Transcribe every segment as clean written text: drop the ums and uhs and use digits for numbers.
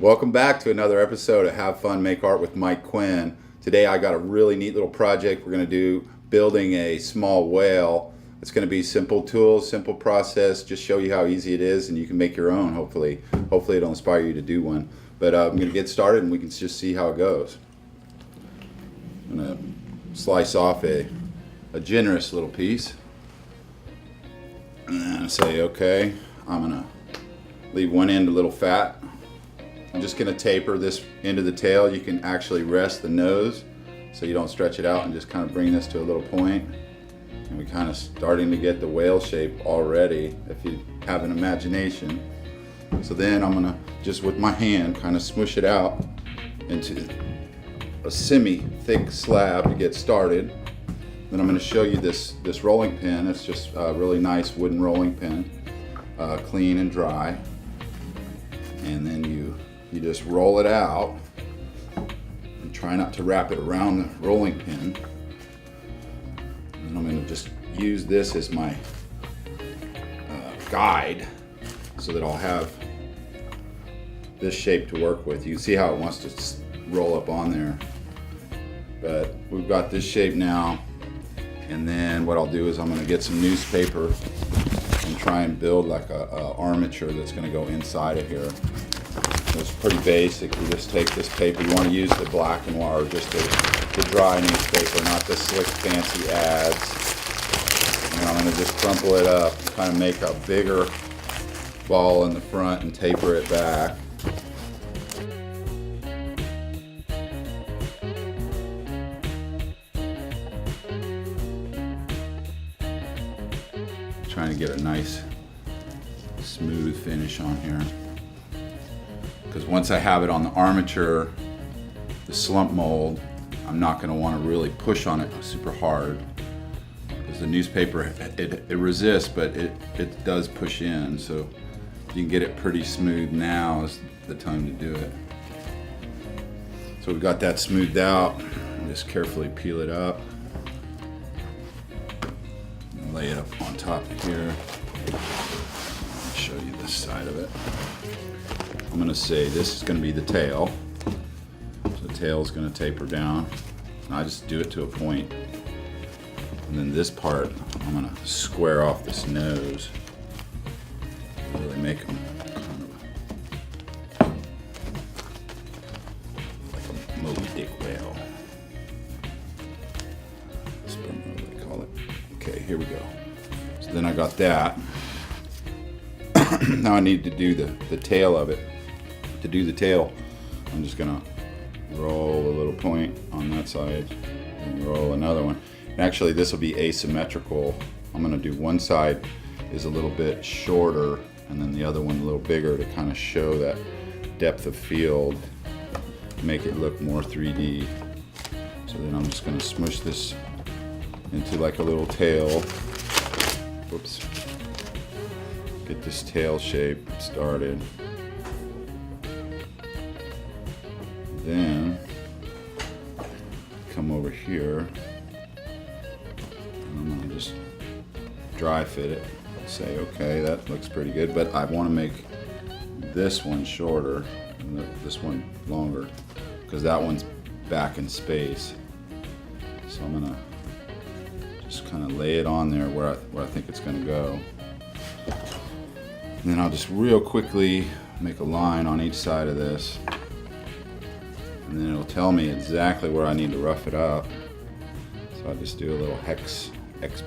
Welcome back to another episode of Have Fun Make Art with Mike Quinn. Today I got a really neat little project we're going to do, building a small whale. It's going to be simple tools, simple process, just show you how easy it is, and you can make your own, hopefully. Hopefully it'll inspire you to do one. But I'm going to get started and we can just see how it goes. I'm going to slice off a generous little piece. And then I say, okay, I'm going to leave one end a little fat. I'm just going to taper this end of the tail. You can actually rest the nose so you don't stretch it out, and just kind of bring this to a little point. And we're kind of starting to get the whale shape already if you have an imagination. So then I'm going to just with my hand kind of smush it out into a semi-thick slab to get started. Then I'm going to show you this rolling pin. It's just a really nice wooden rolling pin, clean and dry. And then you just roll it out and try not to wrap it around the rolling pin. And I'm going to just use this as my guide so that I'll have this shape to work with. You can see how it wants to roll up on there. But we've got this shape now. And then what I'll do is I'm going to get some newspaper and try and build like a armature that's going to go inside of here. It's pretty basic. You just take this paper. You want to use the black and white, or just the dry newspaper, not the slick fancy ads. And I'm going to just crumple it up, kind of make a bigger ball in the front and taper it back. Trying to get a nice smooth finish on here. Because once I have it on the armature, the slump mold, I'm not going to want to really push on it super hard, because the newspaper, it resists, but it does push in. So if you can get it pretty smooth, now is the time to do it. So we've got that smoothed out. Just carefully peel it up. Lay it up on top of here. I'll show you this side of it. I'm going to say this is going to be the tail. So the tail is going to taper down. And I just do it to a point. And then this part, I'm going to square off this nose. Really make them kind of like a Moby Dick whale. Sperm Whale, they call it. Okay, here we go. So then I got that. Now I need to do the tail of it. To do the tail, I'm just gonna roll a little point on that side and roll another one. And actually this will be asymmetrical. I'm gonna do one side is a little bit shorter and then the other one a little bigger to kind of show that depth of field, make it look more 3D. So then I'm just gonna smush this into like a little tail. Whoops. Get this tail shape started. Then come over here and I'm gonna just dry fit it. Say, okay, that looks pretty good, but I want to make this one shorter and this one longer, because that one's back in space. So I'm gonna just kind of lay it on there where I think it's gonna go. And then I'll just real quickly make a line on each side of this. And then it'll tell me exactly where I need to rough it up. So I'll just do a little X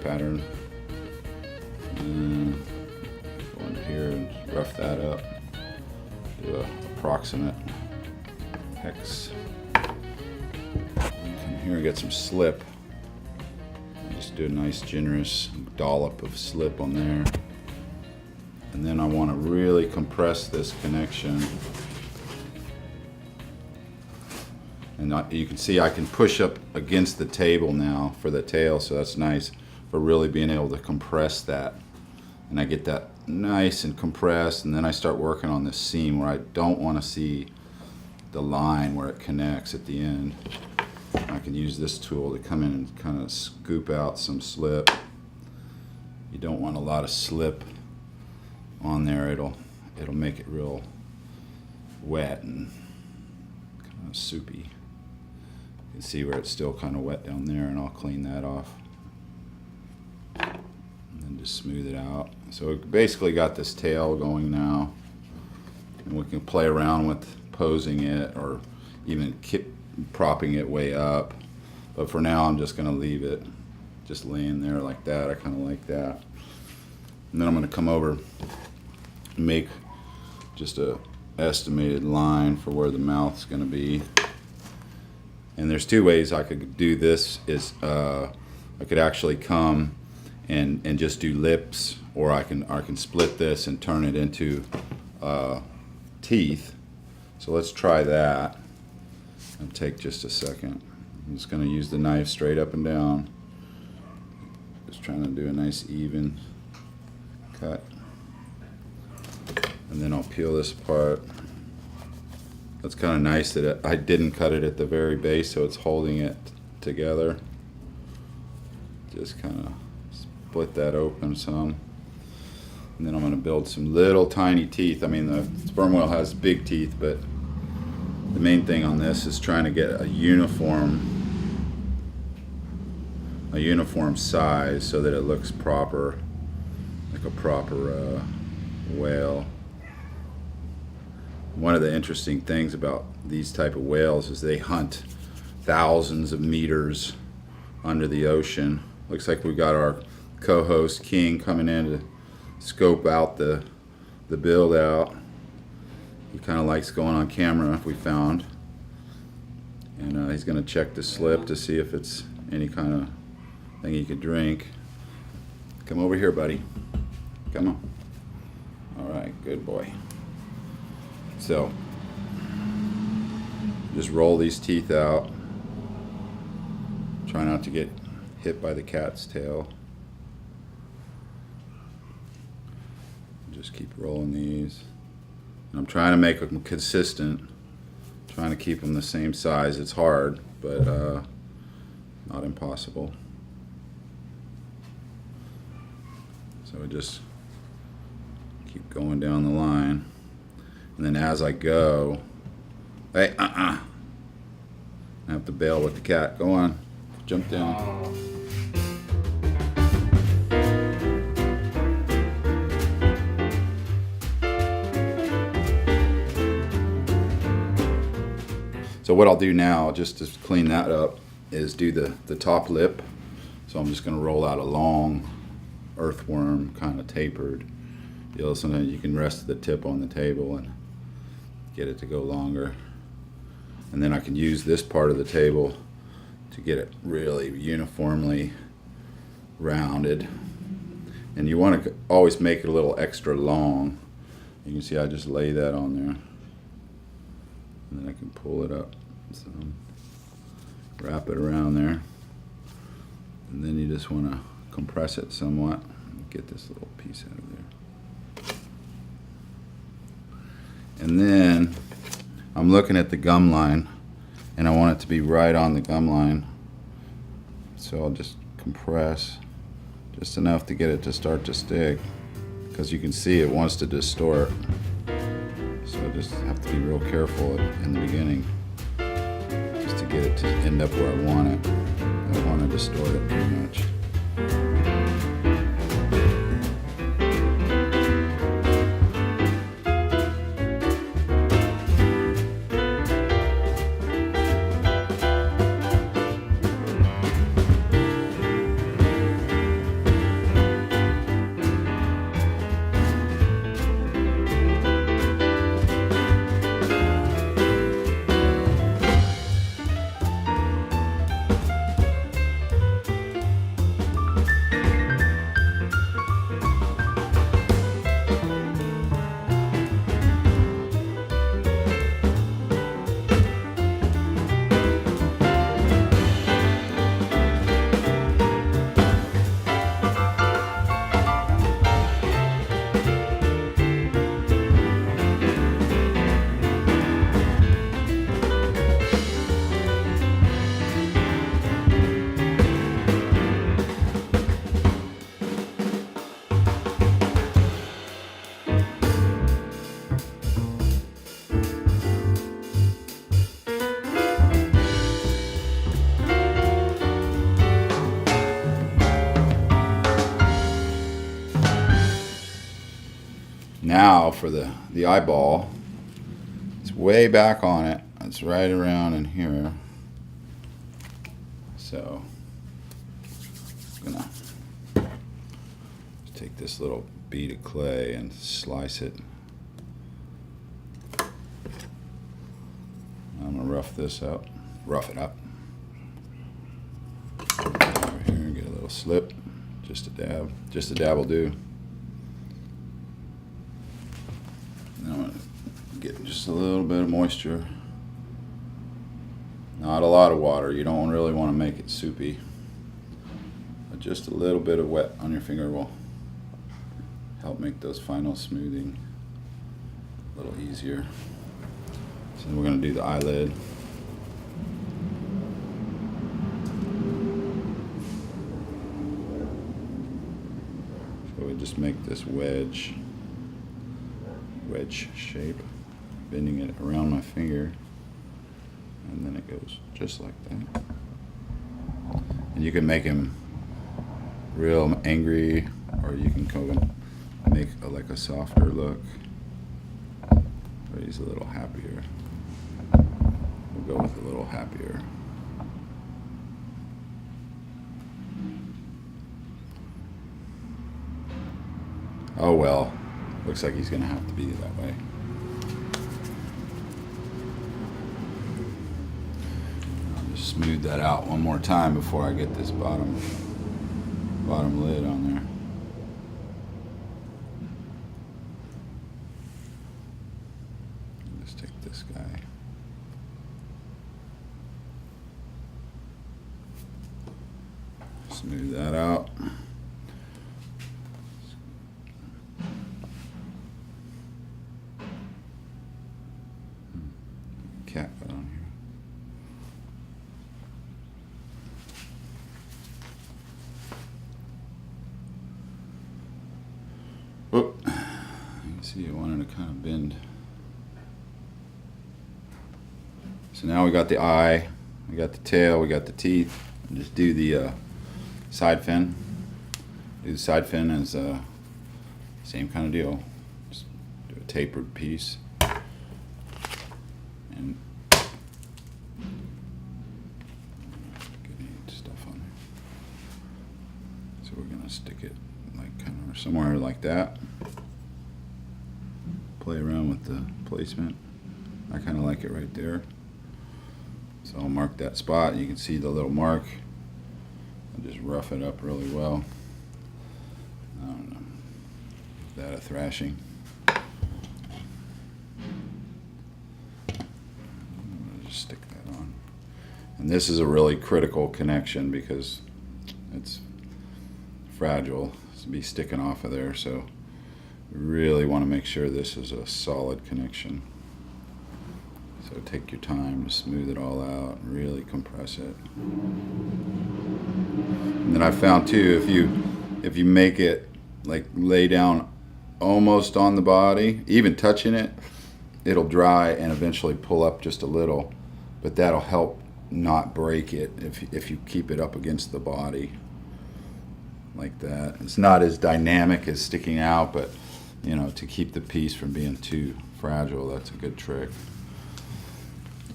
pattern. And go into here and rough that up. Do an approximate hex. Come here and get some slip. I'll just do a nice generous dollop of slip on there. And then I want to really compress this connection. And you can see I can push up against the table now for the tail, so that's nice for really being able to compress that. And I get that nice and compressed, and then I start working on this seam where I don't want to see the line where it connects at the end. I can use this tool to come in and kind of scoop out some slip. You don't want a lot of slip on there. It'll make it real wet and kind of soupy. You can see where it's still kind of wet down there, and I'll clean that off and then just smooth it out. So we basically got this tail going now, and we can play around with posing it or even propping it way up, but for now I'm just going to leave it just laying there like that. I kind of like that. And then I'm going to come over and make just a estimated line for where the mouth's going to be. And there's two ways I could do this. Is I could actually come and just do lips, or I can split this and turn it into teeth. So let's try that. It'll take just a second. I'm just going to use the knife straight up and down. Just trying to do a nice even cut. And then I'll peel this apart. That's kind of nice that I didn't cut it at the very base, so it's holding it together. Just kind of split that open some. And then I'm going to build some little tiny teeth. I mean, the sperm whale has big teeth, but the main thing on this is trying to get a uniform size so that it looks proper, like a proper whale. One of the interesting things about these type of whales is they hunt thousands of meters under the ocean. Looks like we got our co-host King coming in to scope out the build out. He kind of likes going on camera, we found, and he's going to check the slip to see if it's any kind of thing he could drink. Come over here, buddy. Come on. All right, good boy. So just roll these teeth out. Try not to get hit by the cat's tail. Just keep rolling these. And I'm trying to make them consistent, trying to keep them the same size. It's hard, but not impossible. So I just keep going down the line. And then as I go, hey, I have to bail with the cat. Go on, jump down. So what I'll do now, just to clean that up, is do the top lip. So I'm just going to roll out a long earthworm, kind of tapered. You know, sometimes you can rest the tip on the table and get it to go longer. And then I can use this part of the table to get it really uniformly rounded. And you want to always make it a little extra long. You can see I just lay that on there. And then I can pull it up. So wrap it around there. And then you just want to compress it somewhat. Get this little piece out of there. And then I'm looking at the gum line, and I want it to be right on the gum line. So I'll just compress just enough to get it to start to stick, because you can see it wants to distort. So I just have to be real careful in the beginning just to get it to end up where I want it. I don't want to distort it too much. Now for the eyeball, it's way back on it. It's right around in here. So I'm gonna take this little bead of clay and slice it. I'm gonna rough it up. Over here and get a little slip, just a dab. Just a dab will do. Now I'm gonna get just a little bit of moisture. Not a lot of water. You don't really want to make it soupy. But just a little bit of wet on your finger will help make those final smoothing a little easier. So we're going to do the eyelid. So we just make this wedge shape, bending it around my finger, and then it goes just like that. And you can make him real angry, or you can make like a softer look, or he's a little happier. We'll go with a little happier. Oh well, looks like he's gonna have to be that way. I'll just smooth that out one more time before I get this bottom lid on there. Let's take this guy. Smooth that out. Cat got on here. Whoop. You can see it wanted to kind of bend. So now we got the eye, we got the tail, we got the teeth. And just do the side fin. Do the side fin as same kind of deal. Just do a tapered piece. And get any stuff on there. So we're gonna stick it like kind of somewhere like that. Play around with the placement. I kind of like it right there. So I'll mark that spot. You can see the little mark. I'll just rough it up really well. I don't know. Give that a thrashing. Stick that on. And this is a really critical connection because it's fragile. It's be sticking off of there, so we really want to make sure this is a solid connection. So take your time to smooth it all out and really compress it. And then I found too, if you make it like lay down almost on the body, even touching it, it'll dry and eventually pull up just a little. But that'll help not break it if you keep it up against the body like that. It's not as dynamic as sticking out, but you know, to keep the piece from being too fragile, that's a good trick.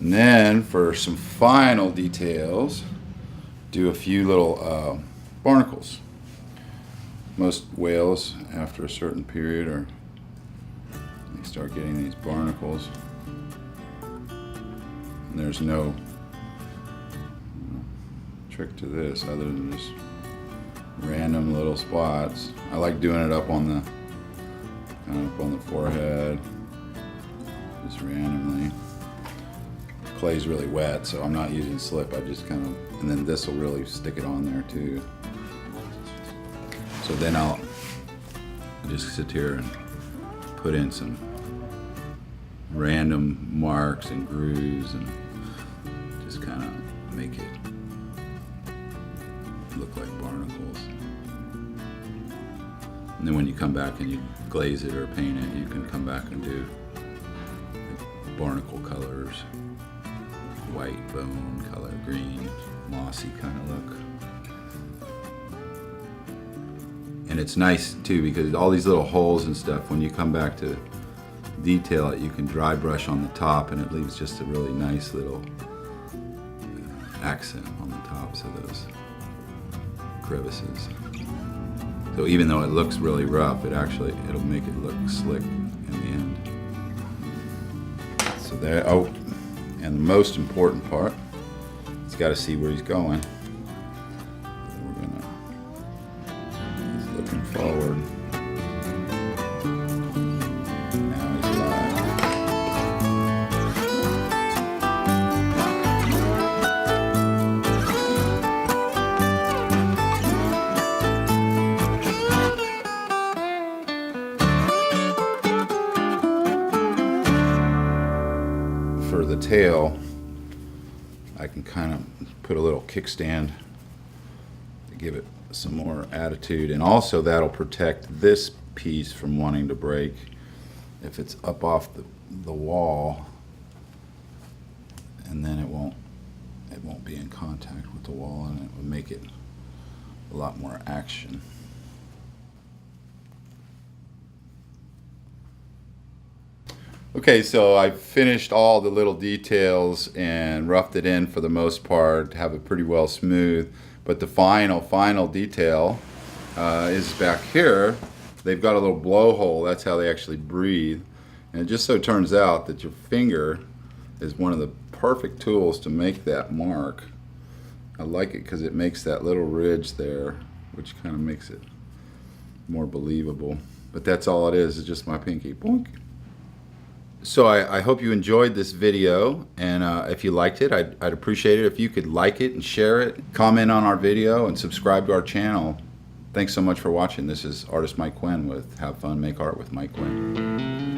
And then for some final details, do a few little barnacles. Most whales, after a certain period, they start getting these barnacles. And there's no trick to this other than just random little spots. I like doing it up on the forehead, just randomly. Clay's really wet, so I'm not using slip. I just kind of, and then this will really stick it on there too. So then I'll just sit here and put in some random marks and grooves and just kind of make it look like barnacles. And then when you come back and you glaze it or paint it, you can come back and do like barnacle colors, white bone color, green, mossy kind of look. And And it's nice too because all these little holes and stuff, when you come back to detail it, you can dry brush on the top and it leaves just a really nice little accent on the tops of those crevices. So even though it looks really rough, it'll make it look slick in the end. So there, oh, and the most important part, he's got to see where he's going. He's looking forward. Now he's live. For the tail, I can kind of put a little kickstand to give it some more attitude, and also that'll protect this piece from wanting to break. If it's up off the wall, and then it won't be in contact with the wall, and it will make it a lot more action. Okay, so I've finished all the little details and roughed it in for the most part to have it pretty well smooth. But the final detail is back here. They've got a little blowhole. That's how they actually breathe. And it just so turns out that your finger is one of the perfect tools to make that mark. I like it because it makes that little ridge there, which kind of makes it more believable. But that's all it is. It's just my pinky. Boink. So I hope you enjoyed this video, and if you liked it, I'd appreciate it if you could like it and share it, comment on our video, and subscribe to our channel. Thanks so much for watching. This is artist Mike Quinn with Have Fun, Make Art with Mike Quinn.